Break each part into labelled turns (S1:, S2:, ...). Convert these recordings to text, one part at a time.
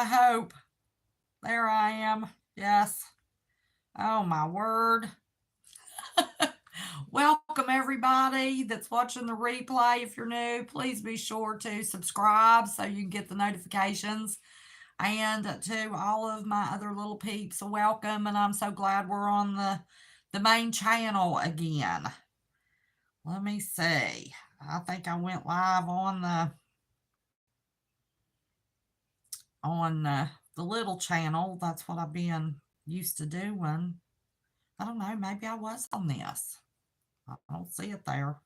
S1: hope. There I am. Yes. Oh, my word. Welcome, everybody that's watching the replay. If you're new, please be sure to subscribe so you can get the notifications. And to all of my other little peeps, welcome. And I'm so glad we're on the main channel again. Let me see. I think I went live on the little channel. That's what I've been used to doing. I don't know. Maybe I was on this. I don't see it there.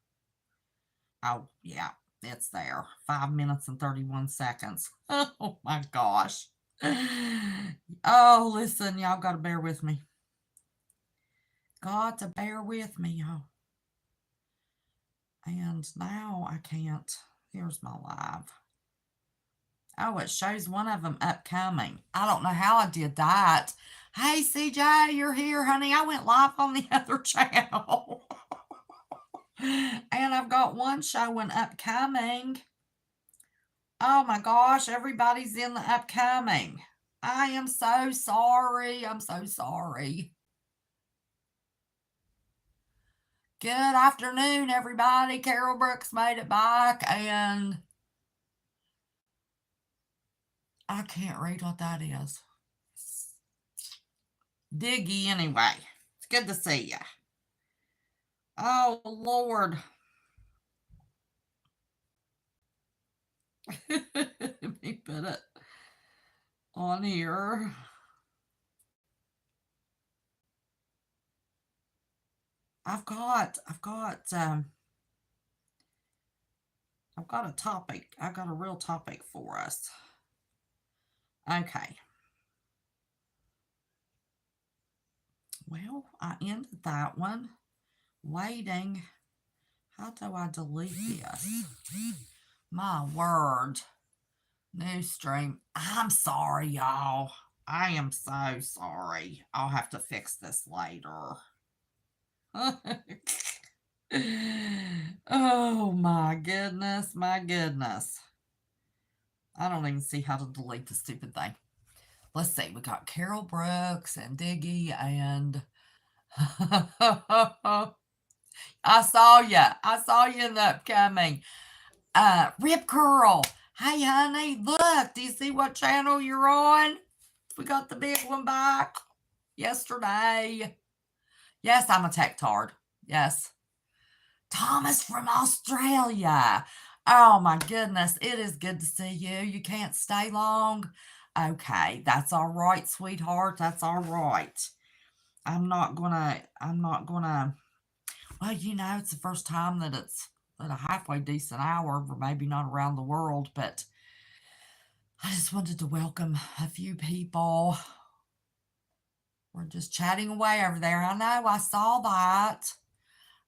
S1: Oh, yeah, it's there. 5 minutes and 31 seconds. Oh, my gosh. Oh, listen, y'all got to bear with me. Got to bear with me, y'all. And now I can't. Here's my live. Oh, it shows one of them upcoming. I don't know how I did that. Hey, CJ, you're here, honey. I went live on the other channel. And I've got one showing upcoming. Oh my gosh, everybody's in the upcoming. I am so sorry. I'm so sorry. Good afternoon, everybody. Carol Brooks made it back, and I can't read what that is. Diggy anyway. It's good to see you. Oh, Lord. Let me put it on here. I've got a topic. I've got a real topic for us. Okay. Well, I ended that one. Waiting. How do I delete this? My word. New stream. I'm sorry, y'all. I am so sorry. I'll have to fix this later. Oh, my goodness. My goodness. I don't even see how to delete the stupid thing. Let's see. We got Carol Brooks and Diggy and... I saw you in the upcoming. Rip Curl. Hey, honey, look. Do you see what channel you're on? We got the big one back yesterday. Yes, I'm a tech tard. Yes. Thomas from Australia. Oh, my goodness. It is good to see you. You can't stay long. Okay, that's all right, sweetheart. That's all right. I'm not gonna, well, you know, it's the first time that it's at a halfway decent hour, or maybe not around the world, but I just wanted to welcome a few people. We're just chatting away over there. I know, I saw that.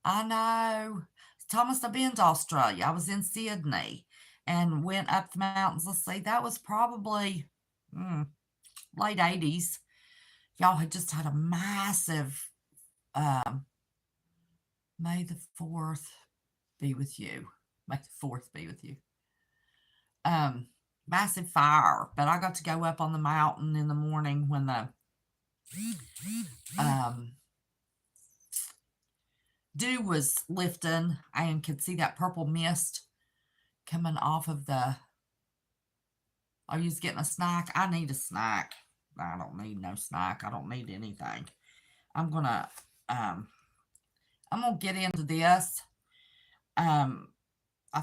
S1: I know. Thomas, I've been to Australia. I was in Sydney and went up the mountains. Let's see, that was probably late 80s. Y'all had just had a massive, May the 4th be with you. May the 4th be with you. Massive fire, but I got to go up on the mountain in the morning when the dew was lifting and could see that purple mist coming off of the... Are you getting a snack? I need a snack. I don't need no snack. I don't need anything. I'm gonna get into this. I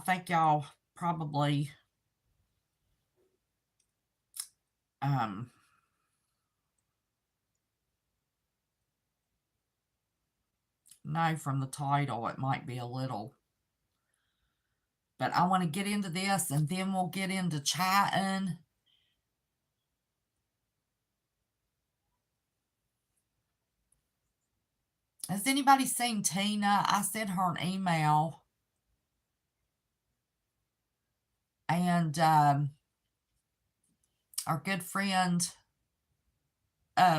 S1: think y'all probably know from the title it might be a little, but I want to get into this and then we'll get into chatting. Has anybody seen Tina? I sent her an email. And our good friend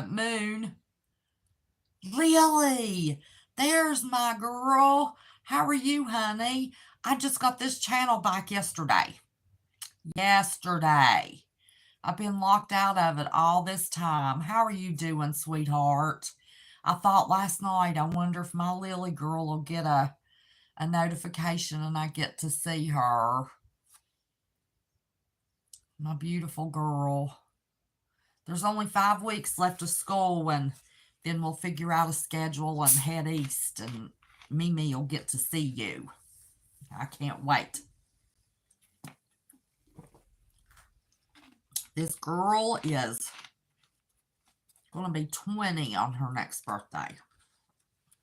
S1: Moon. Really? There's my girl. How are you, honey? I just got this channel back yesterday. I've been locked out of it all this time. How are you doing, sweetheart? I thought last night, I wonder if my Lily girl will get a notification and I get to see her. My beautiful girl. There's only 5 weeks left of school, and then we'll figure out a schedule and head east, and Mimi will get to see you. I can't wait. This girl is going to be 20 on her next birthday.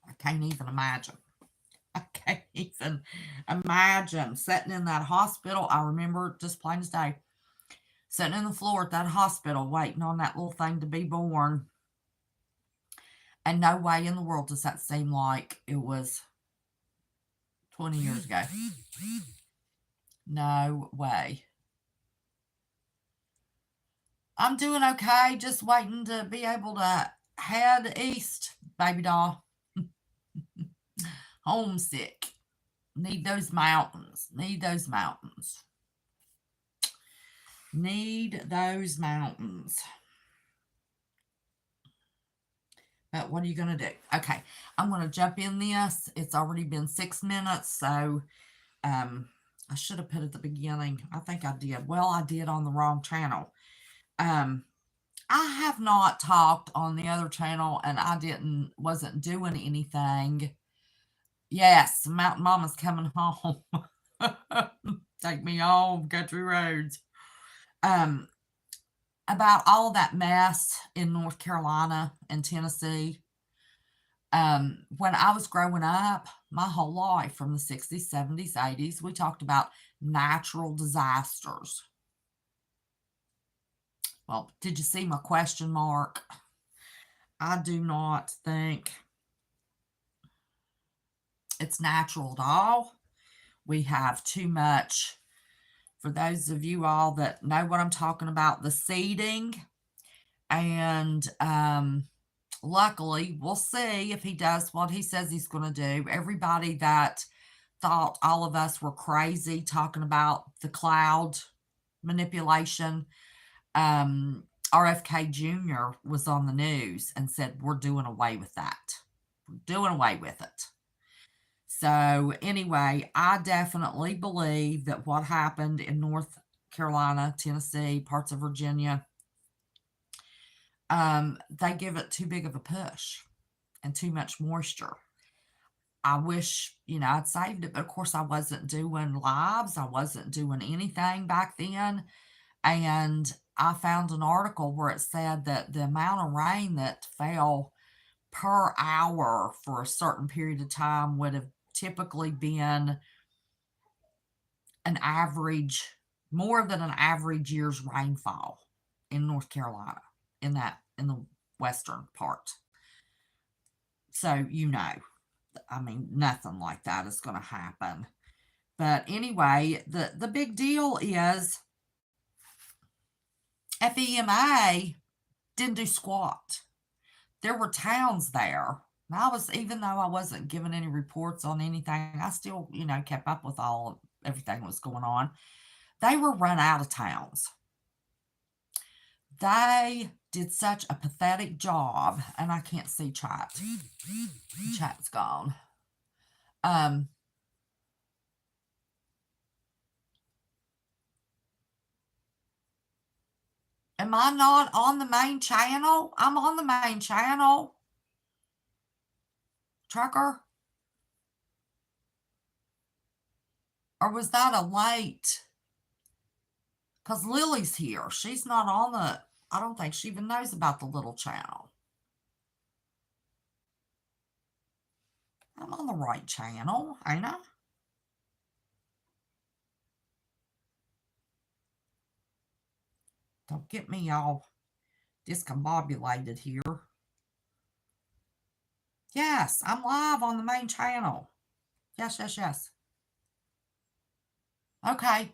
S1: I can't even imagine. I can't even imagine sitting in that hospital. I remember just plain as day, sitting in the floor at that hospital waiting on that little thing to be born. And no way in the world does that seem like it was 20 years ago. No way. I'm doing okay, just waiting to be able to head east, baby doll. Homesick. Need those mountains. Need those mountains. Need those mountains. But what are you going to do? Okay, I'm going to jump in this. It's already been 6 minutes, so I should have put at the beginning. I think I did. Well, I did on the wrong channel. I have not talked on the other channel, and I wasn't doing anything. Yes, Mountain Mama's coming home. Take me home, country roads. About all that mess in North Carolina and Tennessee. When I was growing up, my whole life from the 60s, 70s, 80s, we talked about natural disasters. Well, did you see my question mark? I do not think it's natural at all. We have too much. For those of you all that know what I'm talking about, the seeding. And luckily, we'll see if he does what he says he's going to do. Everybody that thought all of us were crazy talking about the cloud manipulation, RFK Jr. was on the news and said, we're doing away with that. We're doing away with it. So anyway, I definitely believe that what happened in North Carolina, Tennessee, parts of Virginia, they give it too big of a push and too much moisture. I wish, I'd saved it, but of course I wasn't doing lives. I wasn't doing anything back then. And I found an article where it said that the amount of rain that fell per hour for a certain period of time would have typically been an average, more than an average year's rainfall in North Carolina, in the western part. So, nothing like that is going to happen. But anyway, the big deal is FEMA didn't do squat. There were towns there. Even though I wasn't given any reports on anything, I still, kept up with everything that was going on. They were run out of towns. They did such a pathetic job, and I can't see chat. Chat's gone. Am I not on the main channel? I'm on the main channel. Trucker? Or was that a late? Because Lily's here. She's not on I don't think she even knows about the little channel. I'm on the right channel, ain't I? Don't get me all discombobulated here. Yes, I'm live on the main channel. Yes. Okay.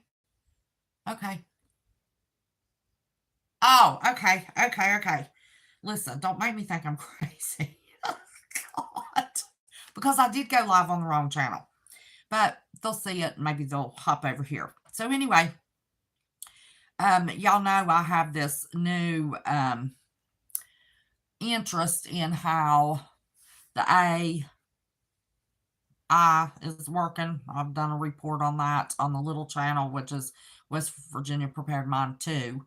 S1: Oh, okay. Listen, don't make me think I'm crazy. God. Because I did go live on the wrong channel. But they'll see it. Maybe they'll hop over here. So anyway, Y'all know I have this new interest in how the AI is working. I've done a report on that on the little channel, which is West Virginia Prepared Mind 2.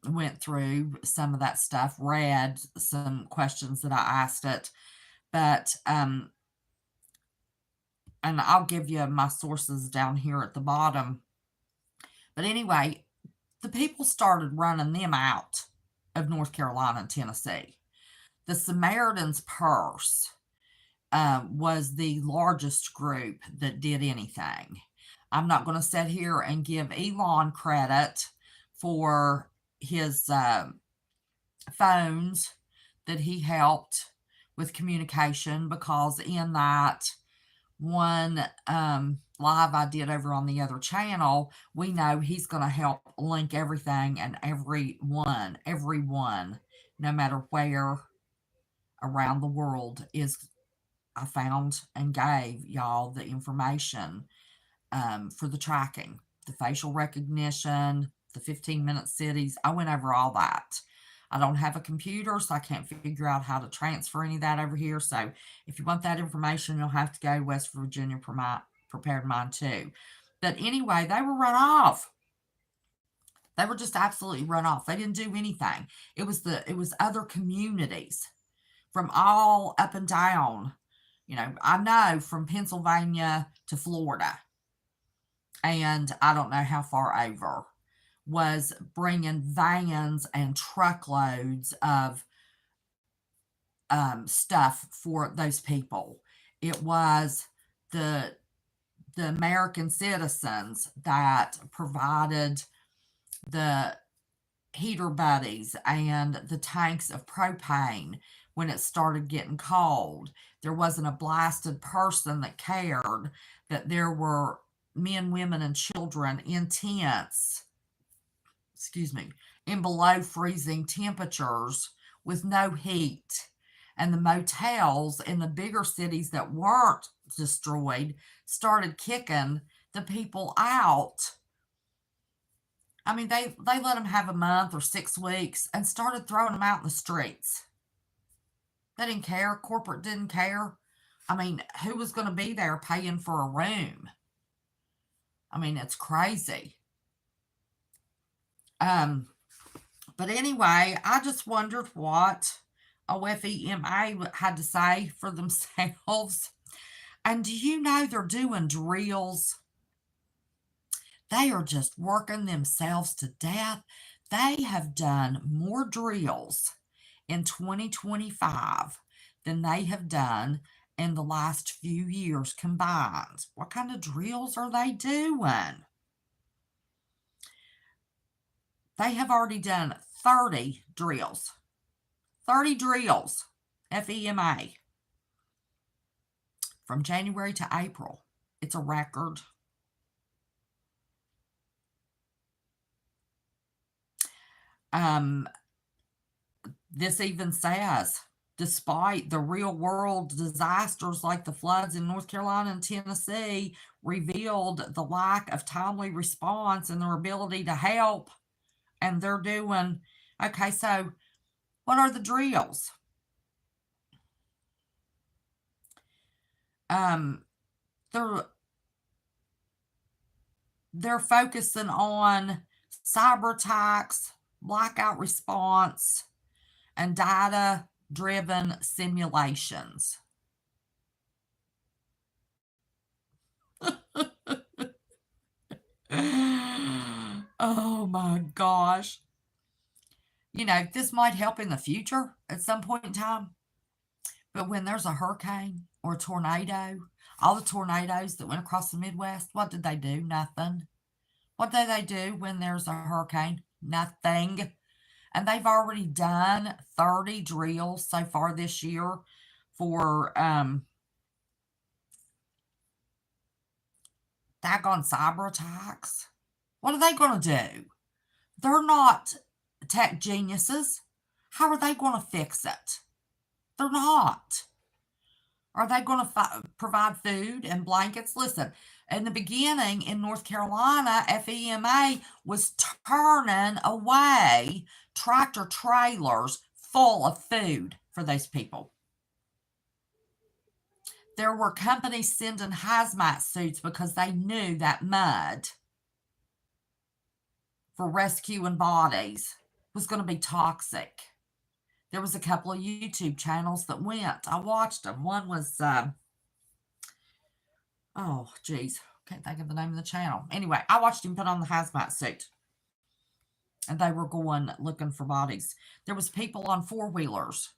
S1: Went through some of that stuff, read some questions that I asked it, but and I'll give you my sources down here at the bottom. But anyway, the people started running them out of North Carolina and Tennessee. The Samaritan's Purse was the largest group that did anything. I'm not going to sit here and give Elon credit for his phones that he helped with communication, because in that one live I did over on the other channel, we know he's going to help link everything and everyone, no matter where around the world is. I found and gave y'all the information for the tracking, the facial recognition, the 15-minute cities. I went over all that. I don't have a computer, so I can't figure out how to transfer any of that over here. So if you want that information, you'll have to go to West Virginia Prepared Mind 2. But anyway, they were run off. They were just absolutely run off. They didn't do anything. It was other communities from all up and down. You know, I know from Pennsylvania to Florida, and I don't know how far over, was bringing vans and truckloads of stuff for those people. It was the American citizens that provided the heater buddies and the tanks of propane when it started getting cold. There wasn't a blasted person that cared that there were men, women, and children in tents, in below freezing temperatures with no heat. And the motels in the bigger cities that weren't destroyed started kicking the people out. I mean, they let them have a month or 6 weeks and started throwing them out in the streets. They didn't care. Corporate didn't care. I mean, who was going to be there paying for a room? I mean, it's crazy. But anyway, I just wondered what OFEMA had to say for themselves. And do you know they're doing drills? They are just working themselves to death. They have done more drills in 2025 than they have done in the last few years combined. What kind of drills are they doing? They have already done 30 drills. 30 drills, FEMA, from January to April. It's a record. This even says, despite the real world disasters like the floods in North Carolina and Tennessee revealed the lack of timely response and their ability to help, and they're doing, okay, so what are the drills? They're focusing on cyber attacks, blackout response, and data-driven simulations. Oh my gosh. You know, this might help in the future at some point in time. But when there's a hurricane or a tornado, all the tornadoes that went across the Midwest, what did they do? Nothing. What do they do when there's a hurricane? Nothing. And they've already done 30 drills so far this year for daggone cyber attacks. What are they going to do? They're not tech geniuses. How are they going to fix it? They're not. Are they going to provide food and blankets? Listen, in the beginning in North Carolina, FEMA was turning away tractor trailers full of food for those people. There were companies sending hazmat suits because they knew that mud for rescuing bodies was going to be toxic. There was a couple of YouTube channels that went. I watched them. One was, oh, geez, can't think of the name of the channel. Anyway, I watched him put on the hazmat suit, and they were going looking for bodies. There was people on four-wheelers.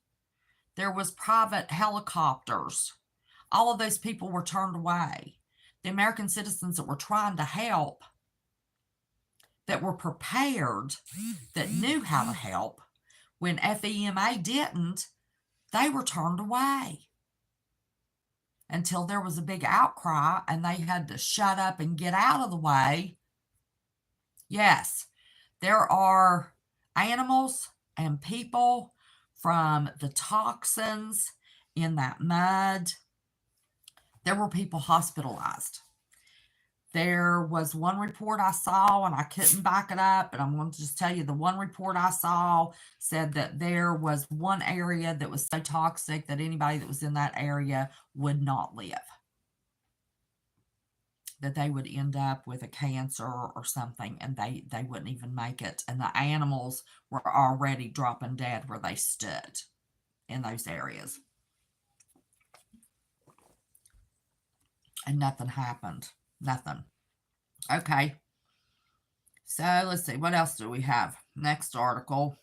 S1: There was private helicopters. All of those people were turned away. The American citizens that were trying to help, that were prepared, that knew how to help, when FEMA didn't, they were turned away until there was a big outcry and they had to shut up and get out of the way. Yes, there are animals and people from the toxins in that mud. There were people hospitalized. There was one report I saw, and I couldn't back it up, but I'm going to just tell you the one report I saw said that there was one area that was so toxic that anybody that was in that area would not live. That they would end up with a cancer or something, and they wouldn't even make it. And the animals were already dropping dead where they stood in those areas. And nothing happened. Nothing. Okay. So let's see. What else do we have? Next article.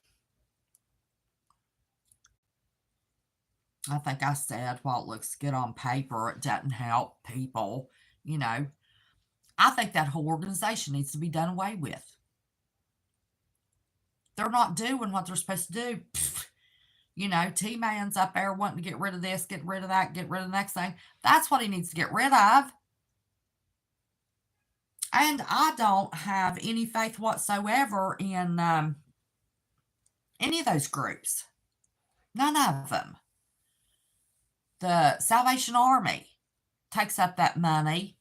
S1: I think I said, while it looks good on paper, it doesn't help people. You know, I think that whole organization needs to be done away with. They're not doing what they're supposed to do. You know, T-Man's up there wanting to get rid of this, get rid of that, get rid of the next thing. That's what he needs to get rid of. And I don't have any faith whatsoever in any of those groups. None of them. The Salvation Army takes up that money.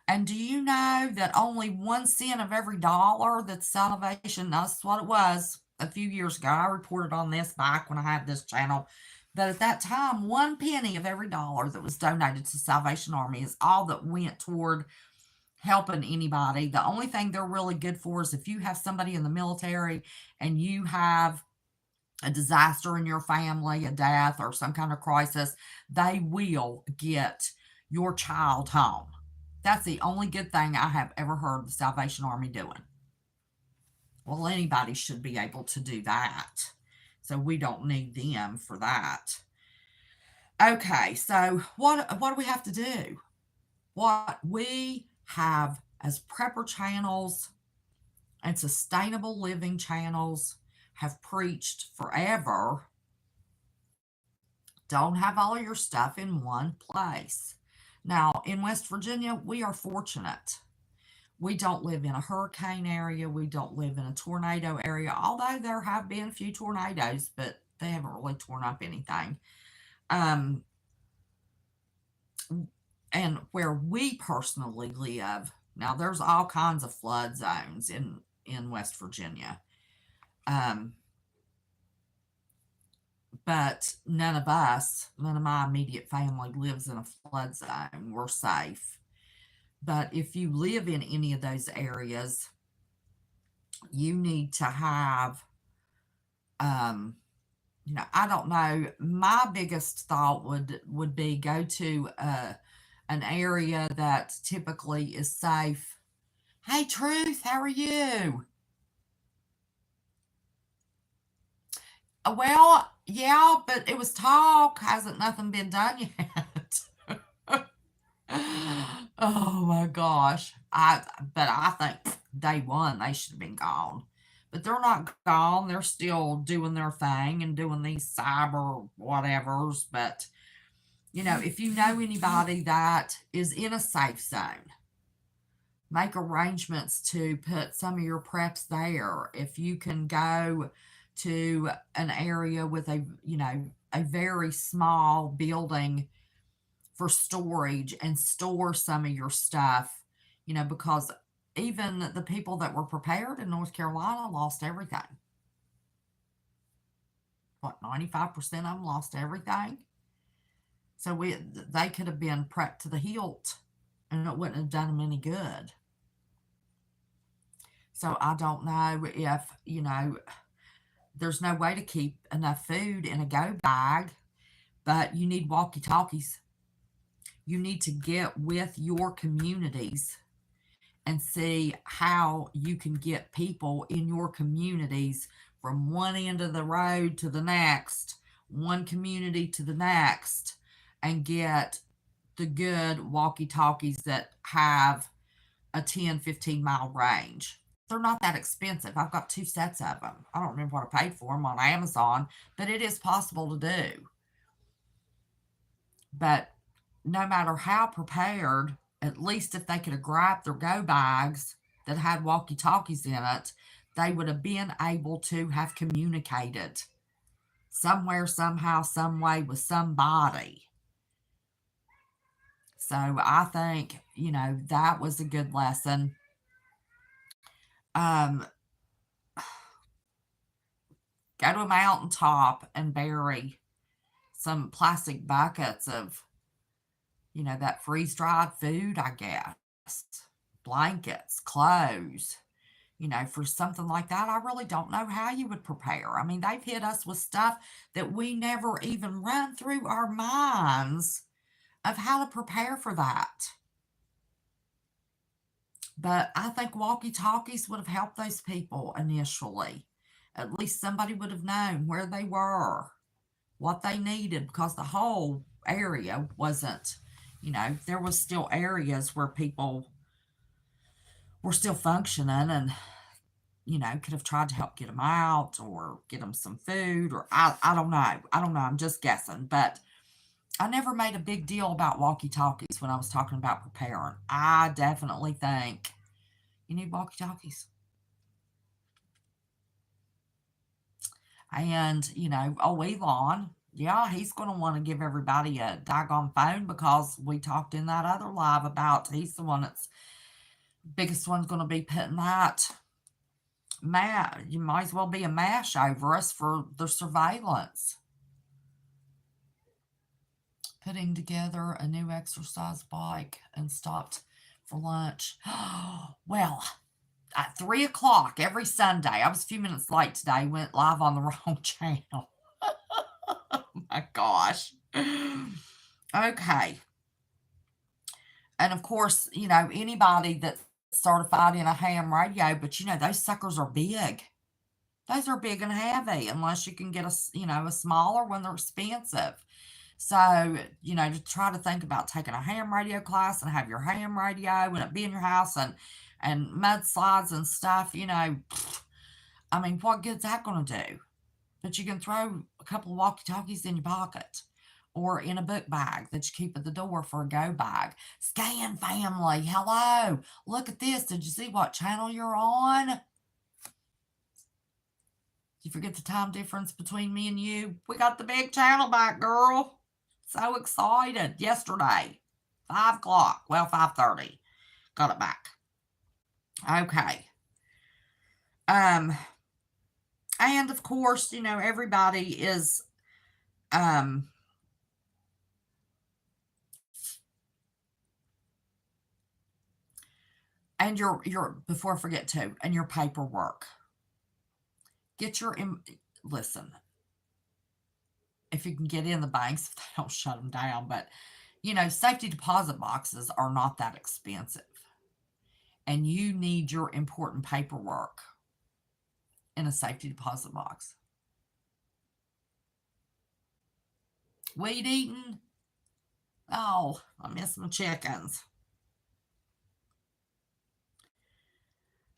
S1: And do you know that only 1 cent of every dollar that Salvation, that's what it was a few years ago. I reported on this back when I had this channel. That at that time, 1 penny of every dollar that was donated to Salvation Army is all that went toward helping anybody. The only thing they're really good for is if you have somebody in the military and you have a disaster in your family, a death, or some kind of crisis, they will get your child home. That's the only good thing I have ever heard the Salvation Army doing. Well, anybody should be able to do that. So we don't need them for that. Okay, so what do we have to do? What we have as prepper channels and sustainable living channels have preached forever. Don't have all your stuff in one place. Now, in West Virginia, we are fortunate. We don't live in a hurricane area. We don't live in a tornado area, although there have been a few tornadoes, but they haven't really torn up anything. And where we personally live, now there's all kinds of flood zones in West Virginia. But none of my immediate family lives in a flood zone. We're safe. But if you live in any of those areas, you need to have, you know, I don't know. My biggest thought would be go to an area that typically is safe. Hey, Truth, how are you? Well, yeah, but it was talk. Hasn't nothing been done yet? Oh my gosh. But I think day one they should have been gone. But they're not gone. They're still doing their thing and doing these cyber whatevers. But you know, if you know anybody that is in a safe zone, make arrangements to put some of your preps there. If you can go to an area with a very small building for storage and store some of your stuff, because even the people that were prepared in North Carolina lost everything. What, 95% of them lost everything? So they could have been prepped to the hilt and it wouldn't have done them any good. So I don't know if, there's no way to keep enough food in a go bag, but you need walkie-talkies. You need to get with your communities and see how you can get people in your communities from one end of the road to the next, one community to the next, and get the good walkie-talkies that have a 10, 15-mile range. They're not that expensive. I've got 2 sets of them. I don't remember what I paid for them on Amazon, but it is possible to do. But no matter how prepared, at least if they could have grabbed their go bags that had walkie-talkies in it, they would have been able to have communicated somewhere, somehow, some way with somebody. So I think, that was a good lesson. Go to a mountaintop and bury some plastic buckets of, that freeze-dried food, I guess. Blankets, clothes. For something like that, I really don't know how you would prepare. I mean, they've hit us with stuff that we never even run through our minds of how to prepare for that. But I think walkie-talkies would have helped those people initially. At least somebody would have known where they were, what they needed, because the whole area wasn't, there was still areas where people were still functioning and, could have tried to help get them out or get them some food, or I don't know. I'm just guessing. But I never made a big deal about walkie-talkies when I was talking about preparing. I definitely think you need walkie-talkies. And, Elon, yeah, he's going to want to give everybody a doggone phone because we talked in that other live about he's the one that's biggest one's going to be putting that you might as well be a mash over us for the surveillance. Putting together a new exercise bike and stopped for lunch. Well, at 3 o'clock every Sunday, I was a few minutes late today, went live on the wrong channel. Oh my gosh. Okay. And of course, anybody that's certified in a ham radio, but those suckers are big. Those are big and heavy, unless you can get a smaller one. They're expensive. So, to try to think about taking a ham radio class and have your ham radio and it be in your house and mudslides and stuff, I mean, what good's that going to do? But you can throw a couple of walkie-talkies in your pocket or in a book bag that you keep at the door for a go bag. Scan family, hello, look at this. Did you see what channel you're on? Did you forget the time difference between me and you? We got the big channel back, girl. So excited. Yesterday, 5 o'clock. Well, 5:30. Got it back. Okay. And of course, everybody is and your before I forget to, and your paperwork. Get your listen. If you can get in the banks, if they don't shut them down, but safety deposit boxes are not that expensive. And you need your important paperwork in a safety deposit box. Weed eating? Oh, I miss my chickens.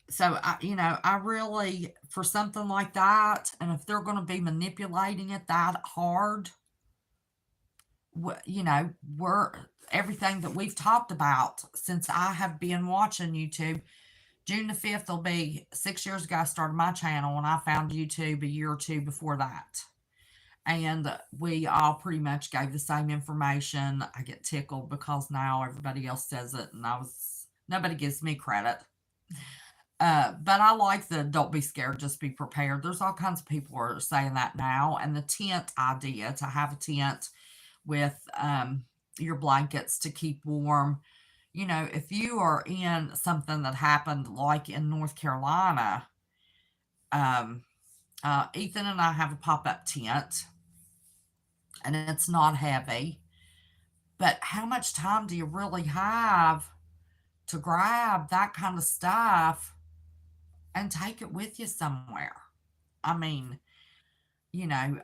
S1: So, I really, for something like that, and if they're going to be manipulating it that hard, we're everything that we've talked about since I have been watching YouTube. June the 5th will be 6 years ago I started my channel, and I found YouTube a year or two before that. and we all pretty much gave the same information. I get tickled because now everybody else says it, and nobody gives me credit. But I like the don't be scared, just be prepared. There's all kinds of people who are saying that now. And the tent idea, to have a tent with your blankets to keep warm. You know, if you are in something that happened like in North Carolina, um, Ethan and I have a pop up tent, and it's not heavy. But how much time do you really have to grab that kind of stuff and take it with you somewhere? I mean, you know,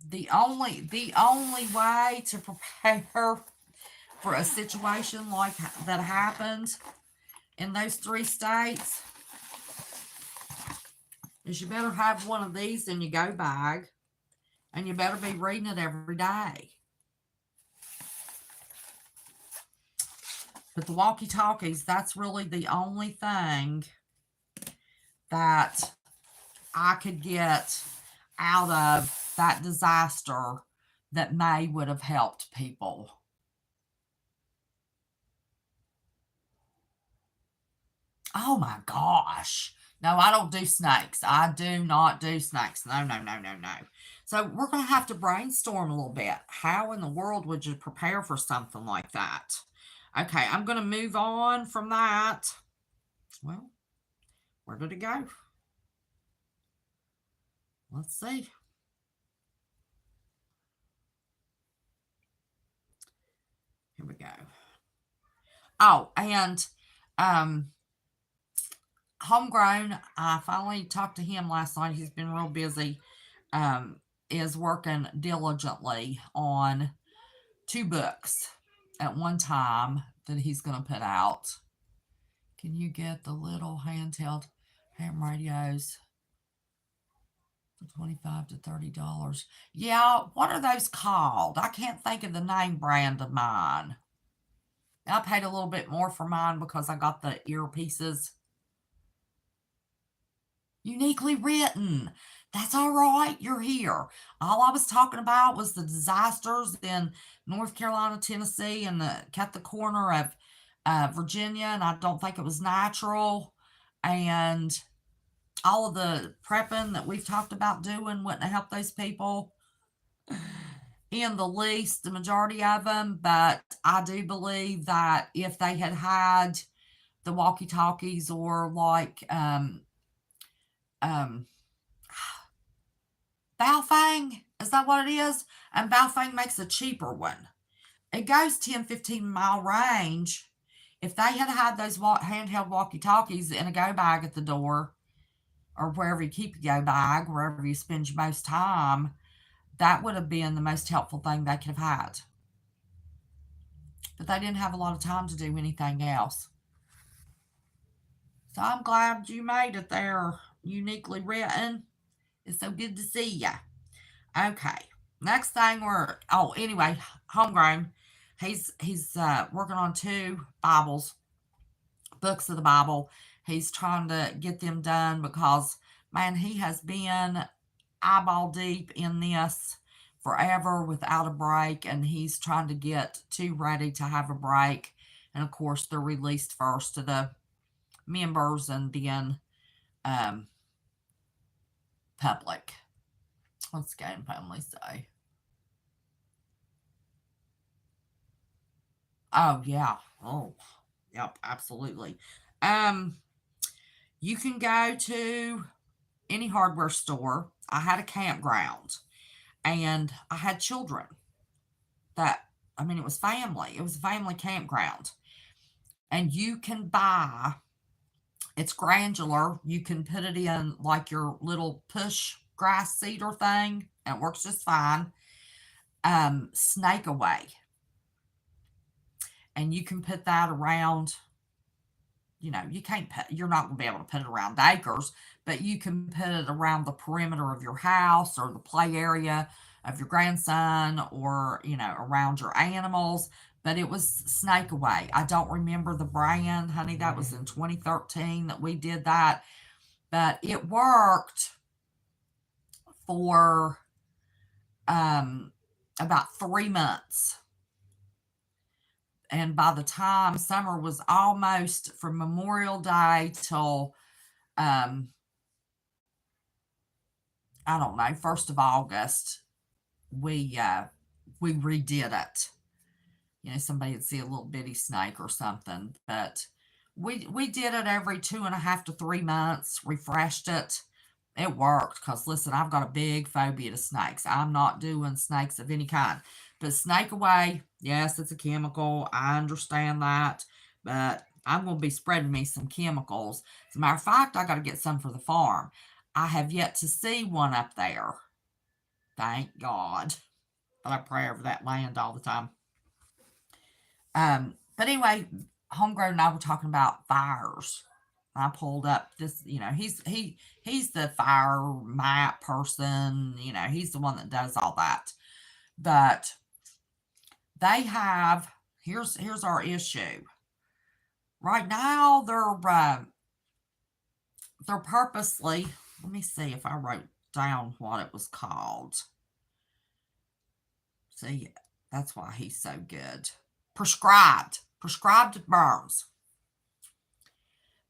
S1: the only way to prepare for a situation like that happens in those 3 states is you better have one of these in your go bag, and you better be reading it every day. But the walkie talkies, that's really the only thing that I could get out of that disaster that may would have helped people. Oh my gosh. No, I don't do snakes. I do not do snakes. No, no, no, no, no. So we're going to have to brainstorm a little bit. How in the world would you prepare for something like that? Okay, I'm going to move on from that. Well, where did it go? Let's see. Here we go. Oh, and Homegrown, I finally talked to him last night. He's been real busy. Is working diligently on 2 books at one time that he's going to put out. Can you get the little handheld ham radios for $25 to $30? Yeah, what are those called? I can't think of the name brand of mine. I paid a little bit more for mine because I got the earpieces. Uniquely written. That's all right. You're here. All I was talking about was the disasters in North Carolina, Tennessee, and cut the corner of Virginia, and I don't think it was natural. And all of the prepping that we've talked about doing wouldn't help those people in the least, the majority of them. But I do believe that if they had had the walkie talkies or like Baofeng, is that what it is? And Baofeng makes a cheaper one. It goes 10, 15-mile range. If they had had those handheld walkie-talkies in a go bag at the door, or wherever you keep your go bag, wherever you spend your most time, that would have been the most helpful thing they could have had. But they didn't have a lot of time to do anything else. So I'm glad you made it there, uniquely written. It's so good to see ya. Okay. Next thing anyway, Homegrown. He's working on 2 books of the Bible. He's trying to get them done because, man, he has been eyeball deep in this forever without a break, and he's trying to get 2 ready to have a break. And of course, they're released first to the members and then public. What's Game Family say? Oh yeah. Oh, yep, absolutely. You can go to any hardware store. I had a campground, and I had children it was family. It was a family campground. And you can buy, it's granular. You can put it in like your little push grass seeder thing, and it works just fine. Snake away. And you can put that around, you're not going to be able to put it around acres, but you can put it around the perimeter of your house or the play area of your grandson, or, around your animals. But it was snake away. I don't remember the brand, honey. That was in 2013 that we did that. But it worked for about 3 months. And by the time summer was almost from Memorial Day till, I don't know, 1st of August, we redid it. Somebody would see a little bitty snake or something, but we did it every 2.5 to 3 months, refreshed it. It worked because, listen, I've got a big phobia to snakes. I'm not doing snakes of any kind. But snake away, yes, it's a chemical. I understand that. But I'm going to be spreading me some chemicals. As a matter of fact, I got to get some for the farm. I have yet to see one up there. Thank God. But I pray over that land all the time. But anyway, Homegrown and I were talking about fires. I pulled up this, he's the fire map person, he's the one that does all that. But they have, here's our issue. Right now they're purposely, let me see if I wrote down what it was called. See, that's why he's so good. Prescribed burns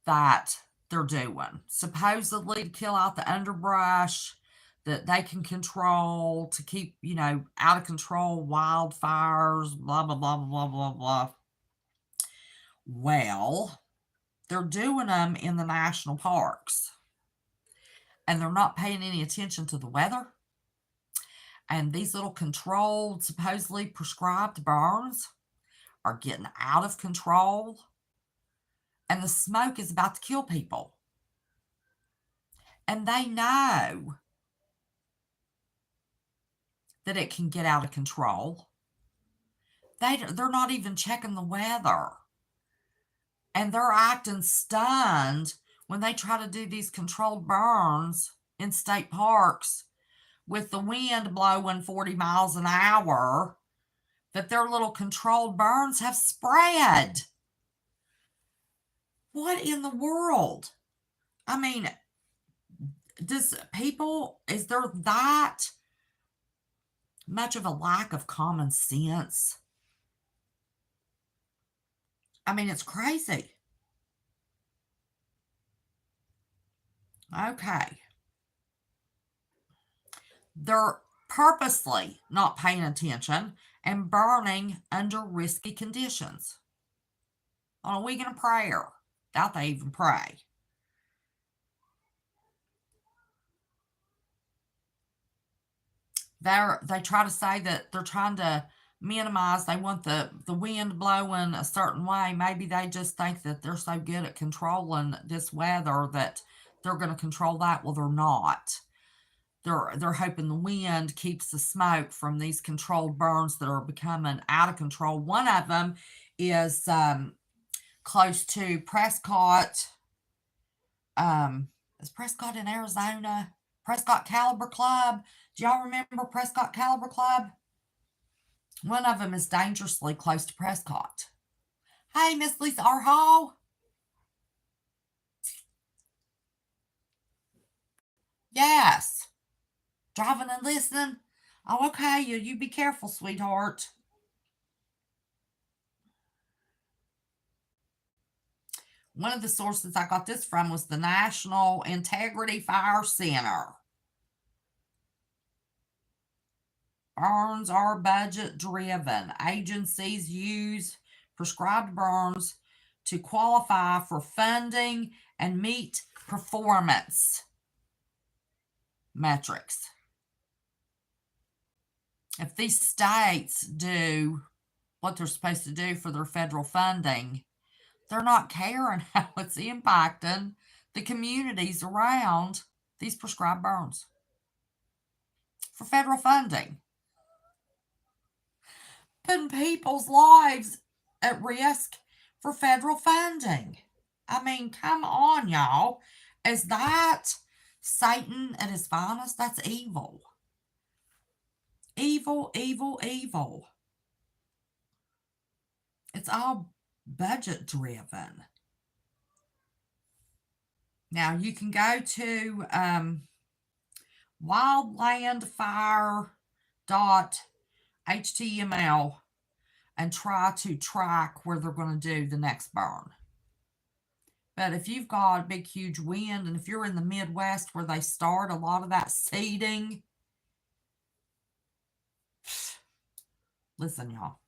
S1: that they're doing, supposedly to kill out the underbrush that they can control, to keep, out of control wildfires, blah, blah, blah, blah, blah, blah. Well, they're doing them in the national parks, and they're not paying any attention to the weather. And these little controlled, supposedly prescribed burns are getting out of control, and the smoke is about to kill people. And they know that it can get out of control. They're not even checking the weather. And they're acting stunned when they try to do these controlled burns in state parks with the wind blowing 40 miles an hour, that their little controlled burns have spread. What in the world? I mean, is there that much of a lack of common sense? I mean, it's crazy. Okay. They're purposely not paying attention and burning under risky conditions. On a weekend of prayer, doubt they even pray. They try to say that they're trying to minimize, they want the wind blowing a certain way. Maybe they just think that they're so good at controlling this weather that they're going to control that. Well, they're not. They're hoping the wind keeps the smoke from these controlled burns that are becoming out of control. One of them is close to Prescott. Is Prescott in Arizona? Prescott Caliber Club. Do y'all remember Prescott Caliber Club? One of them is dangerously close to Prescott. Hey, Miss Lisa R. Hall. Yes. Driving and listening. Oh, okay. You be careful, sweetheart. One of the sources I got this from was the National Integrity Fire Center. Burns are budget driven. Agencies use prescribed burns to qualify for funding and meet performance metrics. If these states do what they're supposed to do for their federal funding, they're not caring how it's impacting the communities around these prescribed burns for federal funding. Putting people's lives at risk for federal funding. I mean, come on, y'all. Is that Satan at his finest? That's evil. Evil, evil, evil. It's all budget driven. Now you can go to wildlandfire.org .html and try to track where they're going to do the next burn. But if you've got a big, huge wind, and if you're in the Midwest where they start a lot of that seeding, listen, y'all,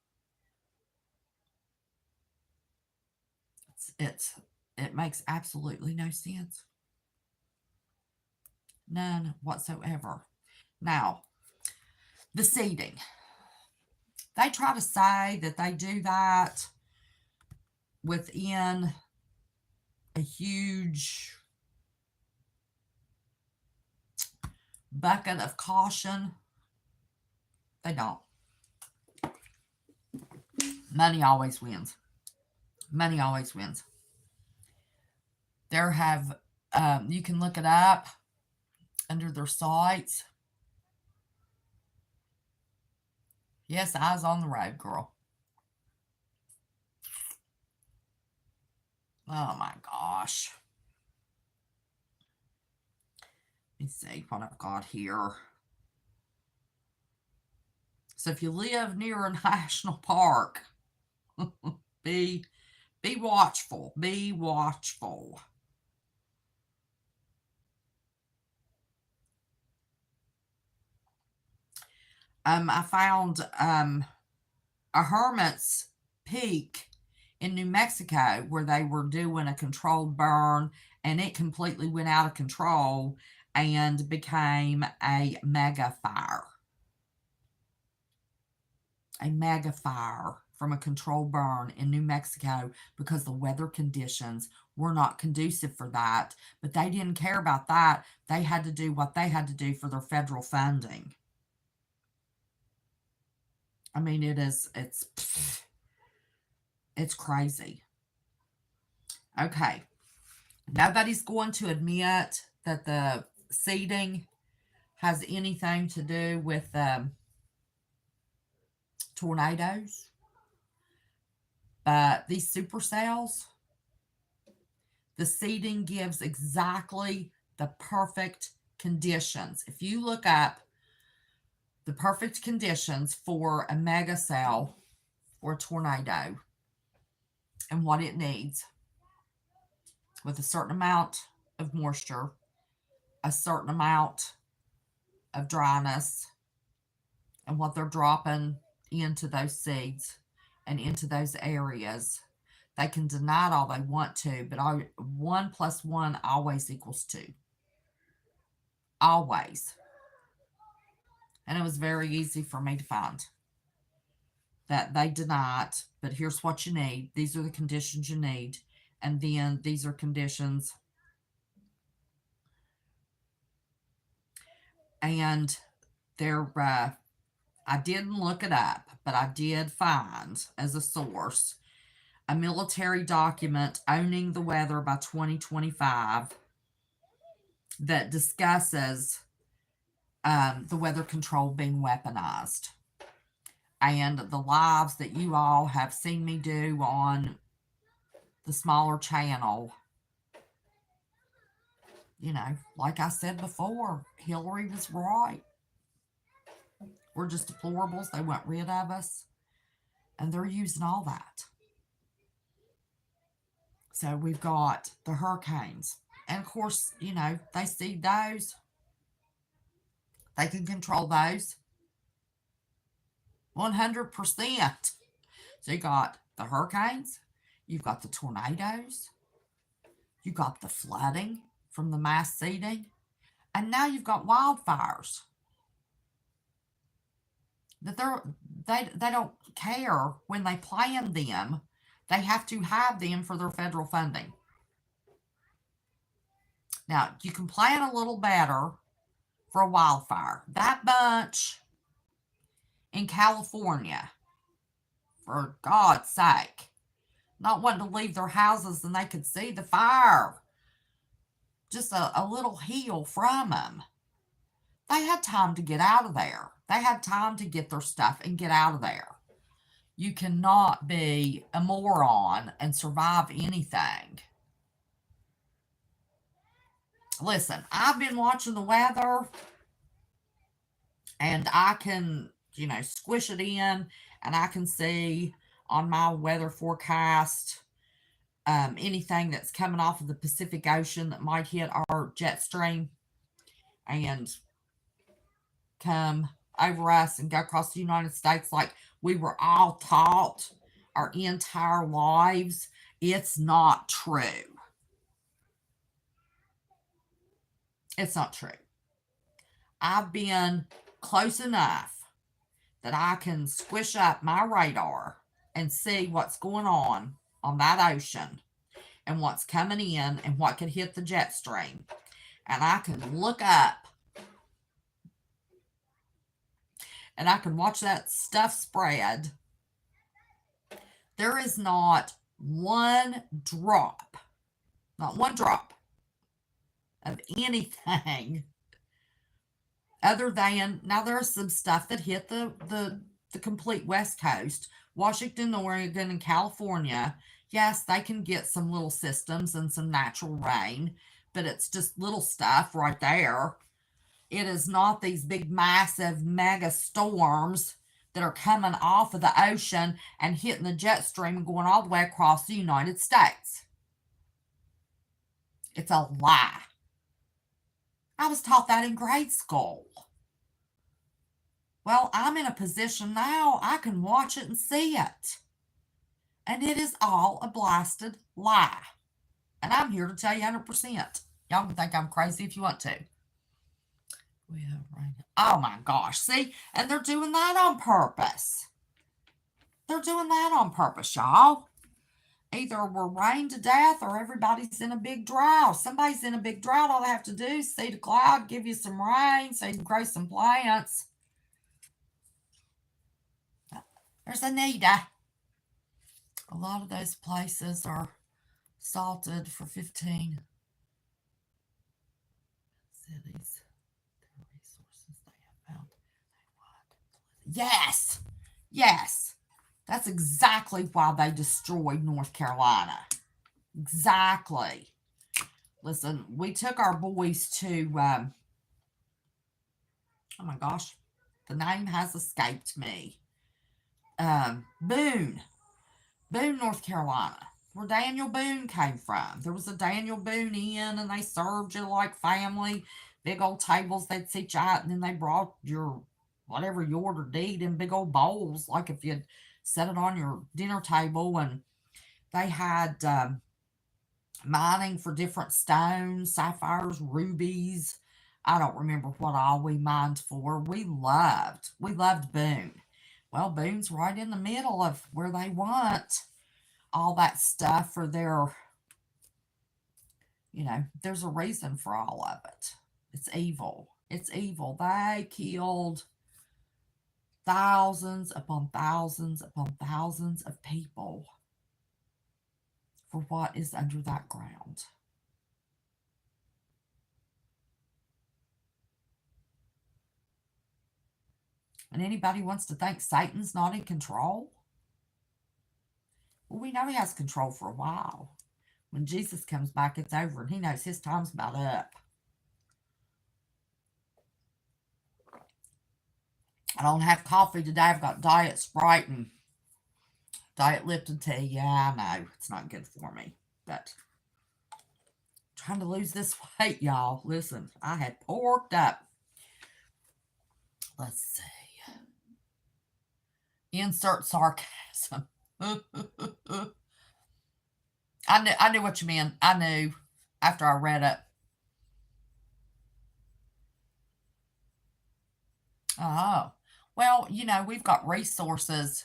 S1: it makes absolutely no sense. None whatsoever. Now, the seeding. They try to say that they do that within a huge bucket of caution. They don't. Money always wins. Money always wins. There have, you can look it up under their sites. Yes, eyes on the road, girl. Oh my gosh. Let me see what I've got here. So if you live near a national park, be watchful. Be watchful. I found a hermit's peak in New Mexico where they were doing a controlled burn, and it completely went out of control and became a mega fire. A mega fire from a controlled burn in New Mexico because the weather conditions were not conducive for that. But they didn't care about that. They had to do what they had to do for their federal funding. I mean, it's crazy. Okay. Nobody's going to admit that the seeding has anything to do with tornadoes. But these supercells, the seeding gives exactly the perfect conditions. If you look up the perfect conditions for a mega cell or a tornado and what it needs, with a certain amount of moisture, a certain amount of dryness, and what they're dropping into those seeds and into those areas. They can deny it all they want to, but 1 + 1 always equals 2. Always. And it was very easy for me to find that they deny it, but here's what you need. These are the conditions you need. And then these are conditions. And they're, I didn't look it up, but I did find as a source a military document owning the weather by 2025 that discusses the weather control being weaponized. And the lives that you all have seen me do on the smaller channel, you know, like I said before, Hillary was right. We're just deplorables. They want rid of us. And they're using all that. So we've got the hurricanes. And of course, you know, they see those. They can control those 100%. So you got the hurricanes. You've got the tornadoes. You've got the flooding from the mass seeding. And now you've got wildfires. That they don't care when they plan them. They have to have them for their federal funding. Now, you can plan a little better for a wildfire. That bunch in California, for God's sake, not wanting to leave their houses and they could see the fire just a little hill from them. They had time to get out of there. They had time to get their stuff and get out of there. You cannot be a moron and survive anything. Listen, I've been watching the weather And I can, squish it in, and I can see on my weather forecast anything that's coming off of the Pacific Ocean that might hit our jet stream and come over us and go across the United States like we were all taught our entire lives. It's not true. It's not true. I've been close enough that I can squish up my radar and see what's going on that ocean and what's coming in and what could hit the jet stream. And I can look up and I can watch that stuff spread. There is not one drop of anything other than, now there's some stuff that hit the complete West Coast, Washington, Oregon, and California. Yes, they can get some little systems and some natural rain, but it's just little stuff right there. It is not these big, massive, mega storms that are coming off of the ocean and hitting the jet stream and going all the way across the United States. It's a lie. I was taught that in grade school. Well, I'm in a position now I can watch it and see it. And it is all a blasted lie. And I'm here to tell you 100%. Y'all can think I'm crazy if you want to. Oh my gosh, see? And they're doing that on purpose. They're doing that on purpose, y'all. Either we're rained to death or everybody's in a big drought. Somebody's in a big drought. All they have to do is see the cloud, give you some rain so you can grow some plants. There's Anita. A lot of those places are salted for 15 cities. The resources they have found. Yes. Yes. That's exactly why they destroyed North Carolina. Exactly. Listen, we took our boys to, oh my gosh, the name has escaped me. Boone, North Carolina, where Daniel Boone came from. There was a Daniel Boone Inn, and they served you like family. Big old tables they'd sit you at, and then they brought your whatever you ordered to eat in big old bowls, like if you'd set it on your dinner table. And they had mining for different stones, sapphires, rubies. I don't remember what all we mined for. We loved Boone. Well, Boone's right in the middle of where they want all that stuff for their, there's a reason for all of it. It's evil. It's evil. They killed thousands upon thousands upon thousands of people for what is under that ground. And anybody wants to think Satan's not in control? Well, we know he has control for a while. When Jesus comes back, it's over, and he knows his time's about up. I don't have coffee today. I've got Diet Sprite and Diet Lipton tea. Yeah, I know. It's not good for me. But I'm trying to lose this weight, y'all. Listen, I had porked up. Let's see. Insert sarcasm. I knew what you meant. I knew after I read it. Oh. Well, we've got resources.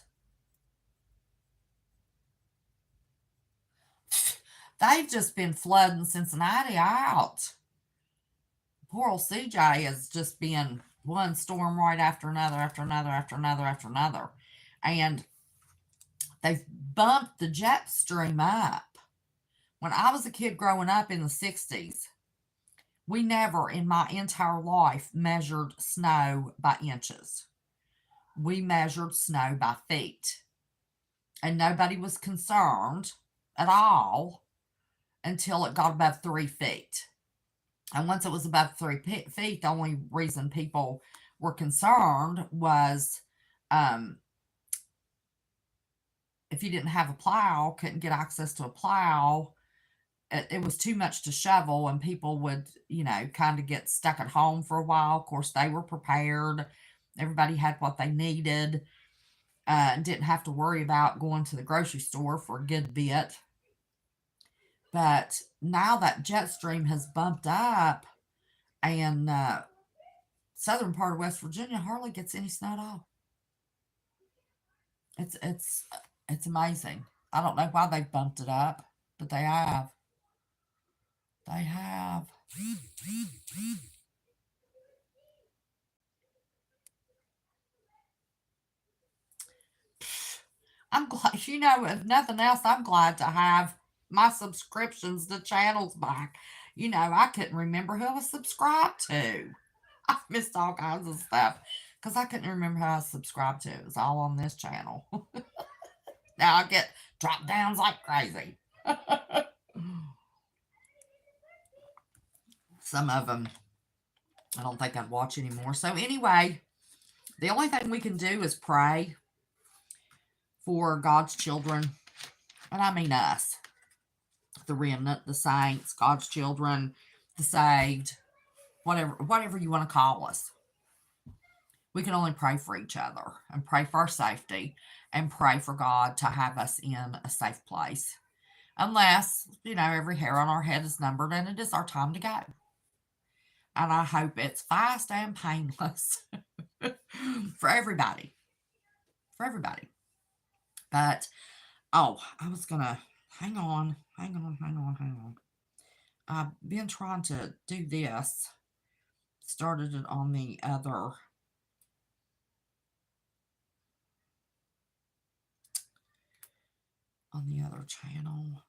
S1: They've just been flooding Cincinnati out. Poor old CJ has just been one storm right after another, after another, after another, after another. And they've bumped the jet stream up. When I was a kid growing up in the 60s, we never in my entire life measured snow by inches. We measured snow by feet. And nobody was concerned at all until it got above 3 feet. And once it was above 3 feet, the only reason people were concerned was if you didn't have a plow, couldn't get access to a plow, it was too much to shovel, and people would, kind of get stuck at home for a while. Of course, they were prepared. Everybody had what they needed, and didn't have to worry about going to the grocery store for a good bit. But now that jet stream has bumped up, and southern part of West Virginia hardly gets any snow at all. It's amazing. I don't know why they've bumped it up, but they have. They have. I'm glad, if nothing else, I'm glad to have my subscriptions to channels back. I couldn't remember who I was subscribed to. I missed all kinds of stuff because I couldn't remember how I was subscribed to. It was all on this channel. Now I get drop downs like crazy. Some of them I don't think I'd watch anymore. So anyway, the only thing we can do is pray for God's children. And I mean us. The remnant, the saints, God's children, the saved, whatever you want to call us. We can only pray for each other and pray for our safety and pray for God to have us in a safe place. Unless, every hair on our head is numbered and it is our time to go. And I hope it's fast and painless for everybody. For everybody. But, I was going to, hang on. I've been trying to do this. Started it on the other channel.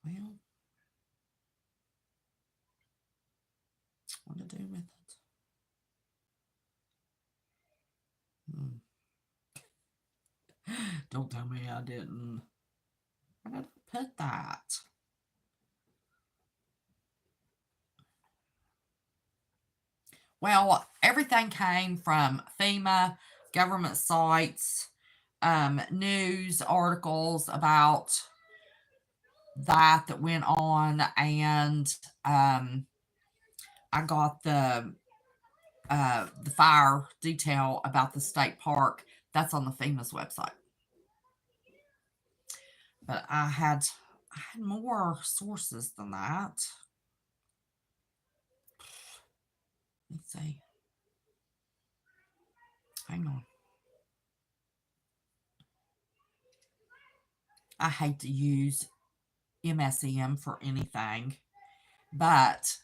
S1: Well, what to do with it? Don't tell me I didn't. Where did I put that? Well, everything came from FEMA, government sites, news articles about that went on, and I got the fire detail about the state park. That's on the FEMA's website. But I had more sources than that. Let's see. Hang on. I hate to use MSM for anything, but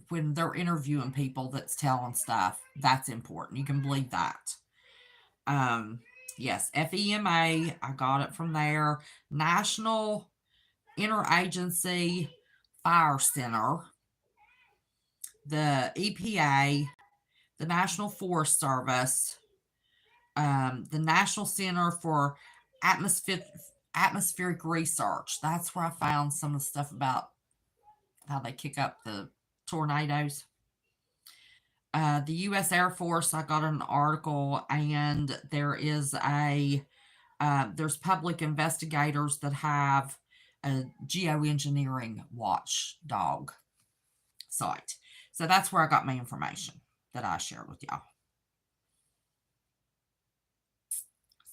S1: when they're interviewing people that's telling stuff, that's important. You can believe that. Yes, FEMA, I got it from there. National Interagency Fire Center, the EPA, the National Forest Service, the National Center for Atmospheric Research. That's where I found some of the stuff about how they kick up the tornadoes. The U.S. Air Force, I got an article, and there is there's public investigators that have a geoengineering watchdog site. So that's where I got my information that I shared with y'all.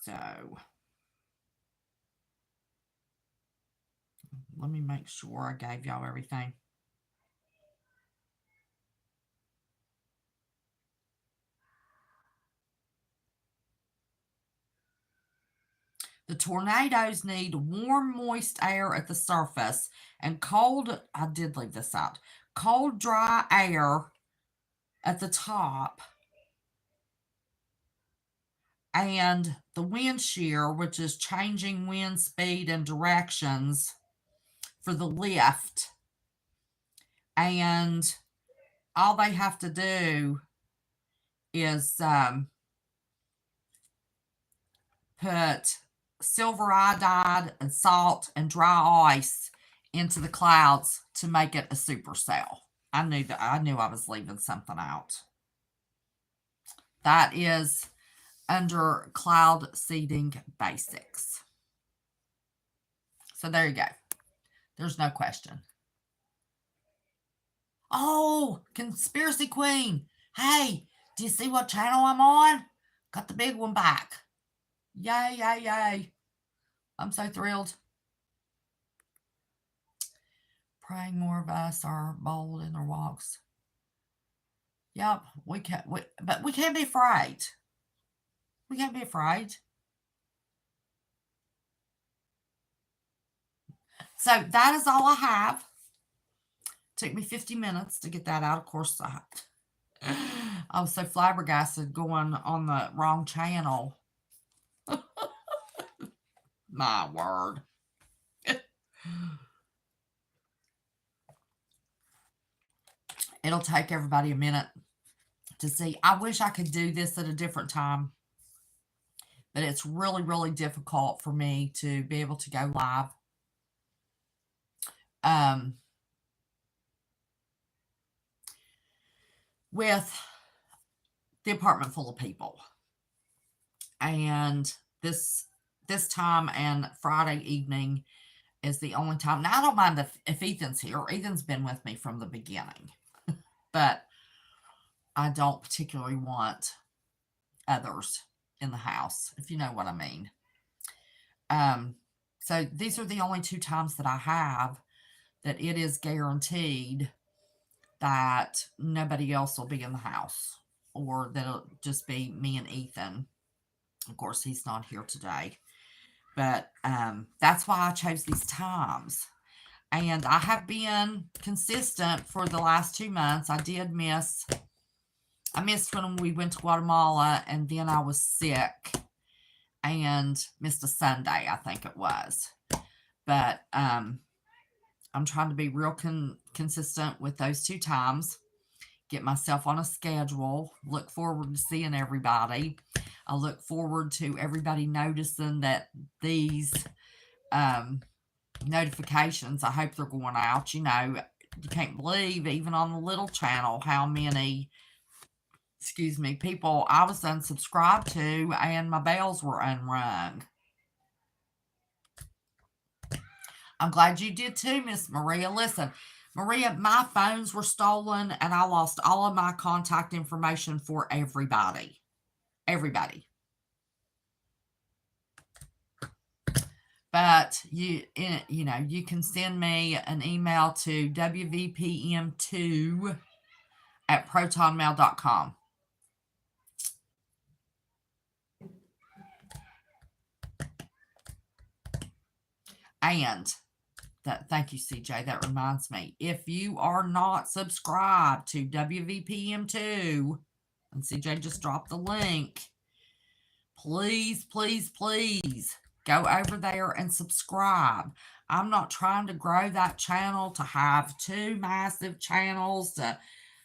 S1: So let me make sure I gave y'all everything. The tornadoes need warm, moist air at the surface and cold, I did leave this out, cold, dry air at the top, and the wind shear, which is changing wind speed and directions for the lift. And all they have to do is put silver iodide and salt and dry ice into the clouds to make it a supercell. I knew I was leaving something out. That is under cloud seeding basics. So there you go. There's no question. Oh, Conspiracy Queen. Hey, do you see what channel I'm on? Got the big one back. Yay, yay, yay. I'm so thrilled. Praying more of us are bold in their walks. Yep, but we can't be afraid. We can't be afraid. So that is all I have. Took me 50 minutes to get that out. Of course, I was so flabbergasted going on the wrong channel. My word. It'll take everybody a minute to see. I wish I could do this at a different time, but it's really, really difficult for me to be able to go live. With the apartment full of people. And this time and Friday evening is the only time. Now, I don't mind if Ethan's here. Ethan's been with me from the beginning. But I don't particularly want others in the house, if you know what I mean. So these are the only 2 times that I have that it is guaranteed that nobody else will be in the house, or that it'll just be me and Ethan. Of course, he's not here today, but that's why I chose these times. And I have been consistent for the last 2 months. I missed when we went to Guatemala, and then I was sick and missed a Sunday, I think it was. But I'm trying to be real consistent with those 2 times. Get myself on a schedule. Look forward to seeing everybody. I look forward to everybody noticing that these notifications, I hope they're going out. You know, you can't believe, even on the little channel, how many, people I was unsubscribed to, and my bells were unrung. I'm glad you did too, Miss Maria. Listen, Maria, my phones were stolen, and I lost all of my contact information for everybody. Everybody. But you can send me an email to wvpm2@protonmail.com. And thank you, CJ. That reminds me. If you are not subscribed to WVPM2, and CJ just dropped the link, please, please, please go over there and subscribe. I'm not trying to grow that channel to have 2 massive channels to